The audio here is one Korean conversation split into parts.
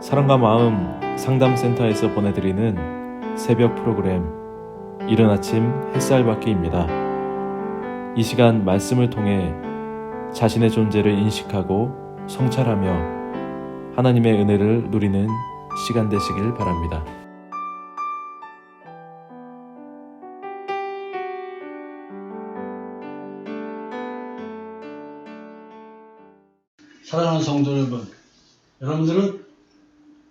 사랑과 마음 상담센터에서 보내드리는 새벽 프로그램 이른 아침 햇살받기입니다. 이 시간 말씀을 통해 자신의 존재를 인식하고 성찰하며 하나님의 은혜를 누리는 시간 되시길 바랍니다. 사랑하는 성도 여러분, 여러분들은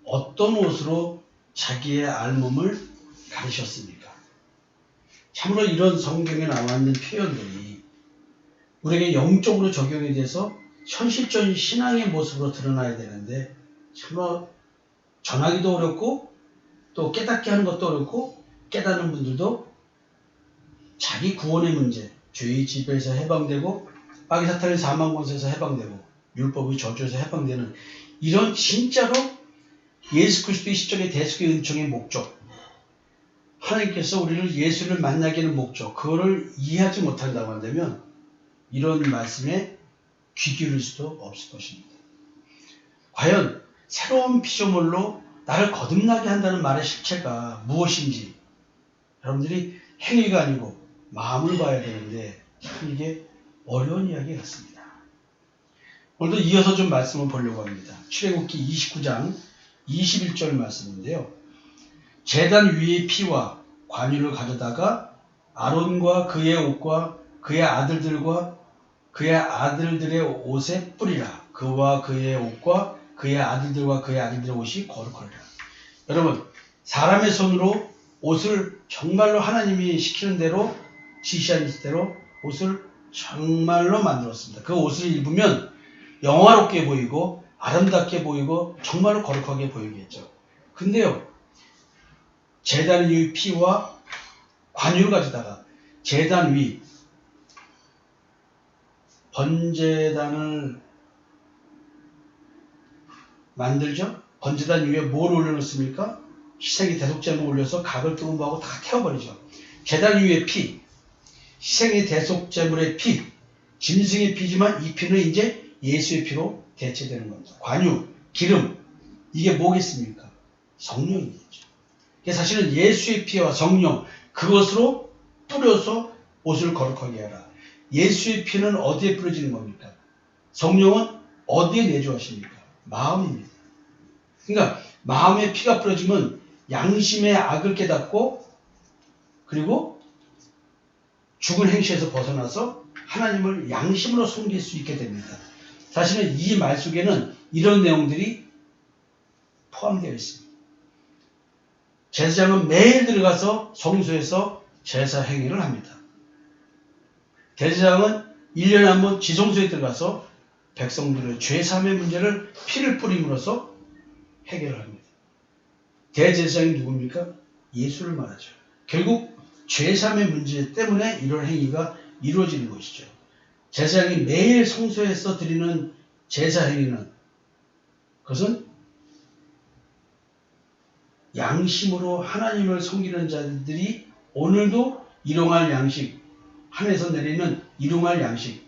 어떤 옷으로 자기의 알몸을 가리셨습니까? 참으로 이런 성경에 나와 있는 표현들이 우리에게 영적으로 적용이 돼서 현실적인 신앙의 모습으로 드러나야 되는데 참으로 전하기도 어렵고 또 깨닫게 하는 것도 어렵고 깨닫는 분들도 자기 구원의 문제, 죄의 지배에서 해방되고 마귀 사탄의 사망 권세에서 해방되고 율법의 저주에서 해방되는 이런 진짜로 예수 그리스도의 십자가의 대속의 은총의 목적, 하나님께서 우리를 예수를 만나게 하는 목적, 그거를 이해하지 못한다고 한다면 이런 말씀에 귀 기울일 수도 없을 것입니다. 과연 새로운 피조물로 나를 거듭나게 한다는 말의 실체가 무엇인지 여러분들이 행위가 아니고 마음을 봐야 되는데 참 이게 어려운 이야기 같습니다. 오늘도 이어서 좀 말씀을 보려고 합니다. 출애굽기 29장 21절 말씀인데요. 제단 위의 피와 관유를 가져다가 아론과 그의 옷과 그의 아들들과 그의 아들들의 옷에 뿌리라. 그와 그의 옷과 그의 아들들과 그의 아들들의 옷이 거룩하리라. 여러분, 사람의 손으로 옷을 정말로 하나님이 시키는 대로 지시한 대로 옷을 정말로 만들었습니다. 그 옷을 입으면 영화롭게 보이고 아름답게 보이고 정말로 거룩하게 보이겠죠. 근데요, 제단 위의 피와 관유를 가져다가 제단 위 번제단을 만들죠. 번제단 위에 뭘 올려놓습니까? 희생의 대속제물 올려서 각을 뜨거운 거하고 다 태워버리죠. 제단 위의 피, 희생의 대속제물의 피, 짐승의 피지만 이 피는 이제 예수의 피로 대체되는 겁니다. 관유, 기름, 이게 뭐겠습니까? 성령이겠죠. 사실은 예수의 피와 성령, 그것으로 뿌려서 옷을 거룩하게 하라. 예수의 피는 어디에 뿌려지는 겁니까? 성령은 어디에 내주하십니까? 마음입니다. 그러니까 마음에 피가 뿌려지면 양심의 악을 깨닫고 그리고 죽은 행실에서 벗어나서 하나님을 양심으로 섬길 수 있게 됩니다. 사실은 이 말 속에는 이런 내용들이 포함되어 있습니다. 제사장은 매일 들어가서 성소에서 제사 행위를 합니다. 대제사장은 1년에 한 번 지성소에 들어가서 백성들의 죄사함의 문제를 피를 뿌림으로써 해결을 합니다. 대제사장이 누굽니까? 예수를 말하죠. 결국 죄사함의 문제 때문에 이런 행위가 이루어지는 것이죠. 제사장이 매일 성소에서 드리는 제사 행위는 그것은 양심으로 하나님을 섬기는 자들이 오늘도 일용할 양식, 하늘에서 내리는 일용할 양식,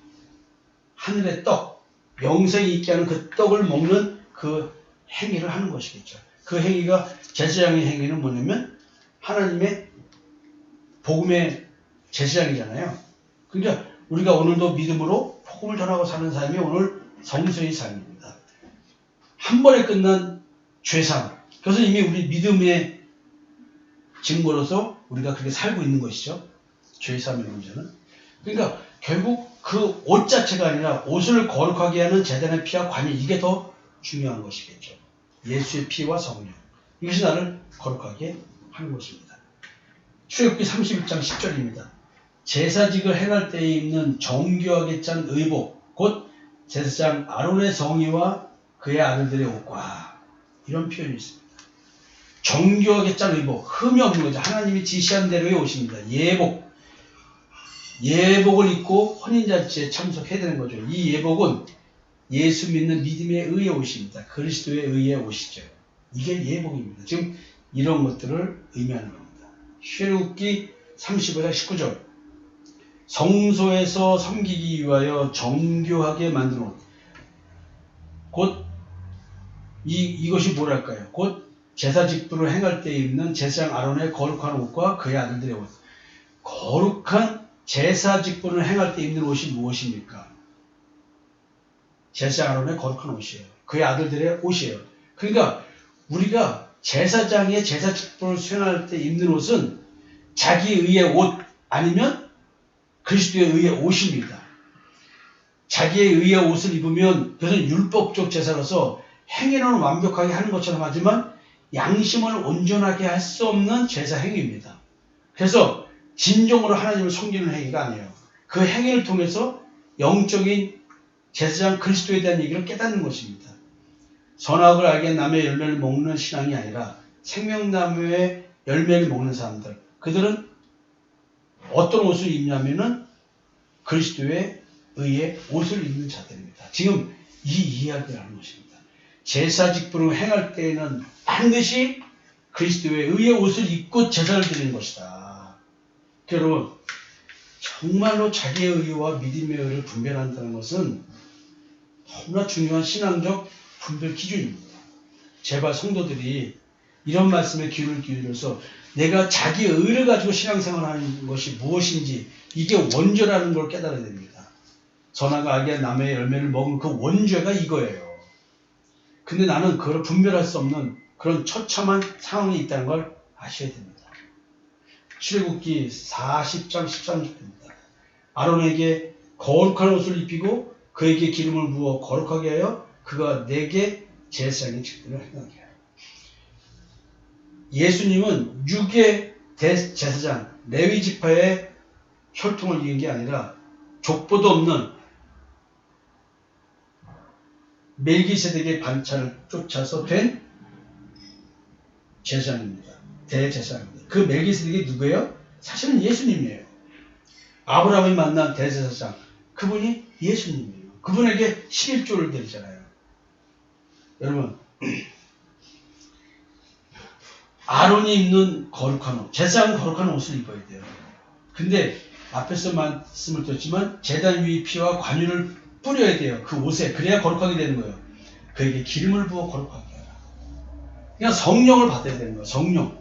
하늘의 떡, 영생이 있게 하는 그 떡을 먹는 그 행위를 하는 것이겠죠. 그 행위가 제사장의 행위는 뭐냐면 하나님의 복음의 제사장이잖아요. 그러니까 우리가 오늘도 믿음으로 복음을 전하고 사는 삶이 오늘 성소의 삶입니다. 한 번에 끝난 죄사함, 그것은 이미 우리 믿음의 증거로서 우리가 그렇게 살고 있는 것이죠. 죄사함의 문제는. 그러니까 결국 그 옷 자체가 아니라 옷을 거룩하게 하는 제단의 피와 관유, 이게 더 중요한 것이겠죠. 예수의 피와 성령, 이것이 나를 거룩하게 하는 것입니다. 출애굽기 31장 10절입니다. 제사직을 행할 때에 입는 정교하게 짠 의복, 곧 제사장 아론의 성의와 그의 아들들의 옷과, 이런 표현이 있습니다. 정교하게 짠 의복, 흠이 없는 거죠. 하나님이 지시한 대로의 옷입니다. 예복을 입고 혼인잔치에 참석해야 되는 거죠. 이 예복은 예수 믿는 믿음의 의의 옷입니다. 그리스도의 의의 옷이죠. 이게 예복입니다. 지금 이런 것들을 의미하는 겁니다. 출애굽기 35장 19절, 성소에서 섬기기 위하여 정교하게 만든 옷, 곧 이것이 뭐랄까요? 곧 제사 직분을 행할 때 입는 제사장 아론의 거룩한 옷과 그의 아들들의 옷. 거룩한 제사 직분을 행할 때 입는 옷이 무엇입니까? 제사장 아론의 거룩한 옷이에요. 그의 아들들의 옷이에요. 그러니까 우리가 제사장의 제사 직분을 수행할 때 입는 옷은 자기 의의 옷 아니면 그리스도의 의의 옷입니다. 자기의 의의 옷을 입으면 그것은 율법적 제사로서 행위는 완벽하게 하는 것처럼 하지만 양심을 온전하게 할 수 없는 제사 행위입니다. 그래서 진정으로 하나님을 섬기는 행위가 아니에요. 그 행위를 통해서 영적인 제사장 그리스도에 대한 얘기를 깨닫는 것입니다. 선악을 알게 나무의 열매를 먹는 신앙이 아니라 생명나무의 열매를 먹는 사람들. 그들은 어떤 옷을 입냐면은 그리스도의 의의 옷을 입는 자들입니다. 지금 이 이야기를 하는 것입니다. 제사 직분을 행할 때에는 반드시 그리스도의 의의 옷을 입고 제사를 드리는 것이다. 여러분, 정말로 자기의 의와 믿음의 의를 분별한다는 것은 너무나 중요한 신앙적 분별 기준입니다. 제발 성도들이 이런 말씀에 귀를 기울여서 내가 자기의 의를 가지고 신앙생활하는 것이 무엇인지 이게 원죄라는 걸 깨달아야 됩니다. 선악과 악의 나무의 열매를 먹은 그 원죄가 이거예요. 근데 나는 그걸 분별할 수 없는 그런 처참한 상황이 있다는 걸 아셔야 됩니다. 출애굽기 40장 13절입니다. 아론에게 거룩한 옷을 입히고 그에게 기름을 부어 거룩하게 하여 그가 내게 제사장의 직분을 행하게 하여. 예수님은 육의 대제사장 레위 지파의 혈통을 이은 게 아니라 족보도 없는 멜기세덱의 반차를 쫓아서 된 제사장입니다. 대제사장입니다. 그 멜기세덱이 누구예요? 사실은 예수님이에요. 아브라함이 만난 대제사장 그분이 예수님이에요. 그분에게 11조를 드리잖아요. 여러분 아론이 입는 거룩한 옷, 제사장은 거룩한 옷을 입어야 돼요. 근데 앞에서 말씀을 드렸지만 제단 위의 피와 관유를 뿌려야 돼요. 그 옷에. 그래야 거룩하게 되는 거예요. 그에게 기름을 부어 거룩하게 하라. 그냥 성령을 받아야 되는 거예요. 성령.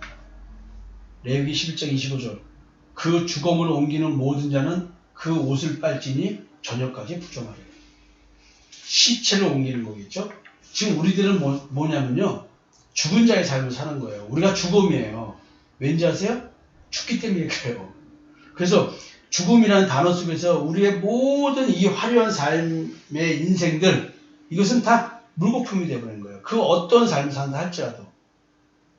레위기 11장 25절. 그 주검을 옮기는 모든 자는 그 옷을 빨지니 저녁까지 부정하리라. 시체를 옮기는 거겠죠. 지금 우리들은 뭐냐면요. 죽은 자의 삶을 사는 거예요. 우리가 죽음이에요. 왠지 아세요? 죽기 때문에 그래요. 그래서 죽음이라는 단어 속에서 우리의 모든 이 화려한 삶의 인생들 이것은 다 물거품이 되어버린 거예요. 그 어떤 삶을 산다 할지라도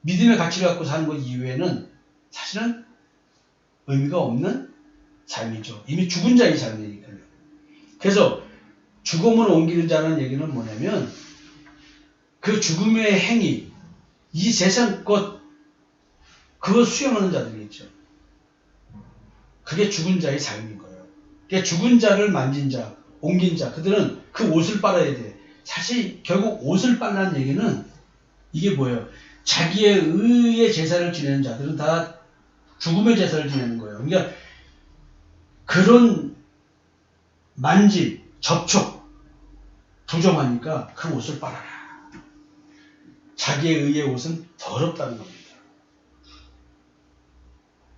믿음의 가치를 갖고 사는 것 이외에는 사실은 의미가 없는 삶이죠. 이미 죽은 자의 삶이니까요. 그래서 죽음을 옮기는 자는 얘기는 뭐냐면 그 죽음의 행위 이 세상 것 그거 수용하는 자들이겠죠. 그게 죽은 자의 삶인 거예요. 그러니까 죽은 자를 만진 자, 옮긴 자, 그들은 그 옷을 빨아야 돼. 사실 결국 옷을 빨라는 얘기는 이게 뭐예요? 자기의 의의 제사를 지내는 자들은 다 죽음의 제사를 지내는 거예요. 그러니까 그런 만짐, 접촉, 부정하니까 그 옷을 빨아라. 자기의 의의 옷은 더럽다는 겁니다.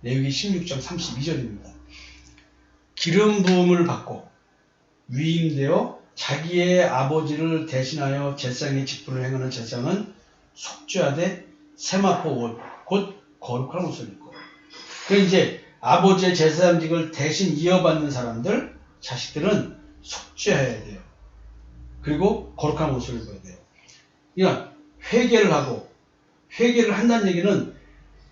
레위기 16장 32절입니다. 기름 부음을 받고 위임되어 자기의 아버지를 대신하여 제사장의 직분을 행하는 제사장은 속죄하되 세마포 옷, 곧 거룩한 옷을 입고. 그러니까 이제 아버지의 제사장직을 대신 이어받는 사람들, 자식들은 속죄해야 돼요. 그리고 거룩한 옷을 입어야 돼요. 그러니까 회개를 하고, 회개를 한다는 얘기는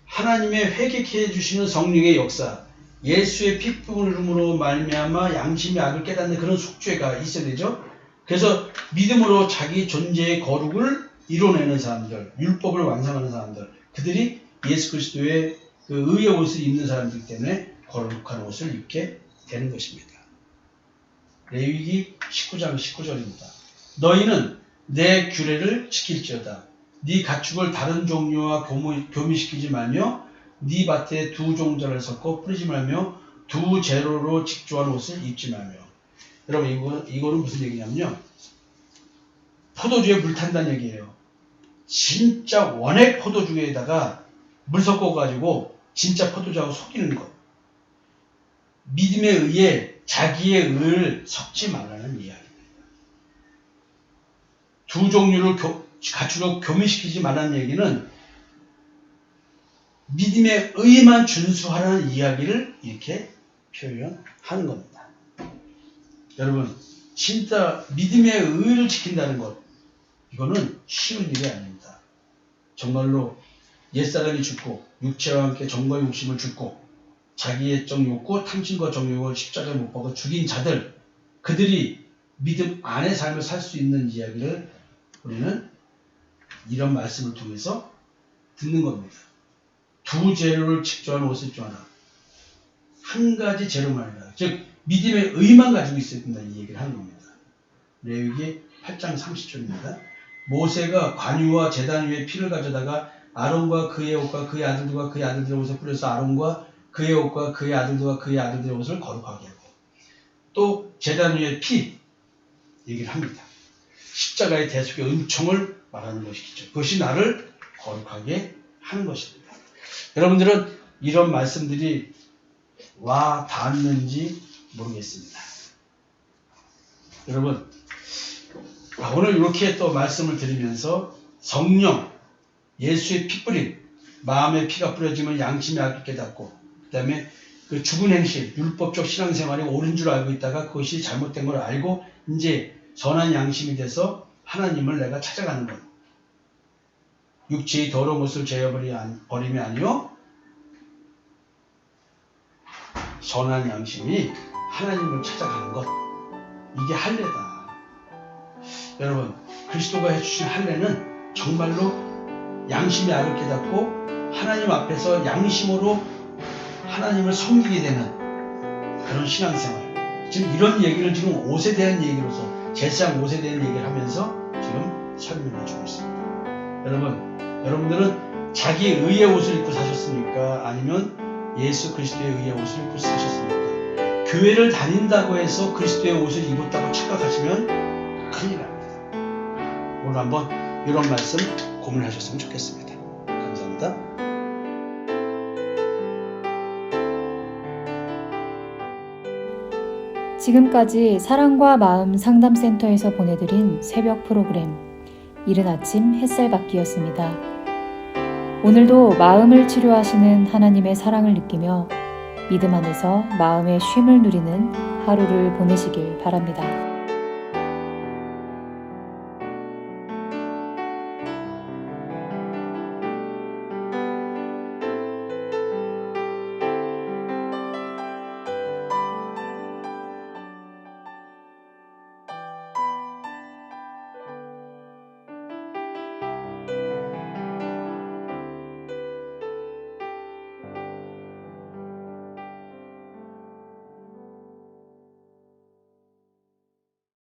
하나님의 회개케 해주시는 성령의 역사, 예수의 핏부음으로 말미암아 양심의 악을 깨닫는 그런 속죄가 있어야 되죠. 그래서 믿음으로 자기 존재의 거룩을 이뤄내는 사람들, 율법을 완성하는 사람들, 그들이 예수 그리스도의 그 의의 옷을 입는 사람들이기 때문에 거룩한 옷을 입게 되는 것입니다. 레위기 19장 19절입니다. 너희는 내 규례를 지킬지어다. 네 가축을 다른 종류와 교미시키지 말며 네 밭에 두 종자를 섞어 뿌리지 말며 두 재로로 직조한 옷을 입지 말며. 여러분 이거는 무슨 얘기냐면요. 포도주에 물 탄다는 얘기예요. 진짜 원액 포도주에다가 물 섞어가지고 진짜 포도주하고 속이는 것. 믿음에 의해 자기의 의를 섞지 말라는 이야기입니다. 두 종류를 갖추고 교미시키지 말라는 얘기는 믿음의 의만 준수하라는 이야기를 이렇게 표현하는 겁니다. 여러분, 진짜 믿음의 의를 지킨다는 것, 이거는 쉬운 일이 아닙니다. 정말로 옛사람이 죽고 육체와 함께 정과 욕심을 죽고 자기의 정욕구, 탐심과 정욕을 십자가에 못 박아 죽인 자들, 그들이 믿음 안의 삶을 살 수 있는 이야기를 우리는 이런 말씀을 통해서 듣는 겁니다. 두 재료를 직조한 옷을 입지마라. 한 가지 재료만 해라. 즉 믿음의 의만 가지고 있어야 된다, 이 얘기를 하는 겁니다. 레위기 8장 30절입니다. 모세가 관유와 제단 위에 피를 가져다가 아론과 그의 옷과 그의 아들들과 그의 아들들의 옷에 뿌려서 아론과 그의 옷과 그의 아들들과 그의 아들들의 옷을 거룩하게 하고, 또 제단 위에 피 얘기를 합니다. 십자가의 대속의 은총을 말하는 것이죠. 그것이 나를 거룩하게 하는 것입니다. 여러분들은 이런 말씀들이 와 닿았는지 모르겠습니다. 여러분, 오늘 이렇게 또 말씀을 드리면서 성령, 예수의 피 뿌림, 마음의 피가 뿌려지면 양심의 악을 깨닫고, 그 다음에 그 죽은 행실, 율법적 신앙생활이 옳은 줄 알고 있다가 그것이 잘못된 걸 알고 이제 선한 양심이 돼서 하나님을 내가 찾아가는 것. 육체의 더러운 것을 제어버림이 아니요 선한 양심이 하나님을 찾아가는 것. 이게 할례다. 여러분, 그리스도가 해주신 할례는 정말로 양심의 악을 깨닫고 하나님 앞에서 양심으로 하나님을 섬기게 되는 그런 신앙생활. 지금 이런 얘기를 지금 옷에 대한 얘기로서, 제사장 옷에 대한 얘기를 하면서 지금 설명해 주고 있습니다. 여러분들은 자기의 의의 옷을 입고 사셨습니까? 아니면 예수 그리스도의 의의 옷을 입고 사셨습니까? 교회를 다닌다고 해서 그리스도의 옷을 입었다고 착각하시면 큰일 납니다. 오늘 한번 이런 말씀 고민하셨으면 좋겠습니다. 감사합니다. 지금까지 사랑과 마음 상담센터에서 보내드린 새벽 프로그램 이른 아침 햇살받기였습니다. 오늘도 마음을 치료하시는 하나님의 사랑을 느끼며 믿음 안에서 마음의 쉼을 누리는 하루를 보내시길 바랍니다.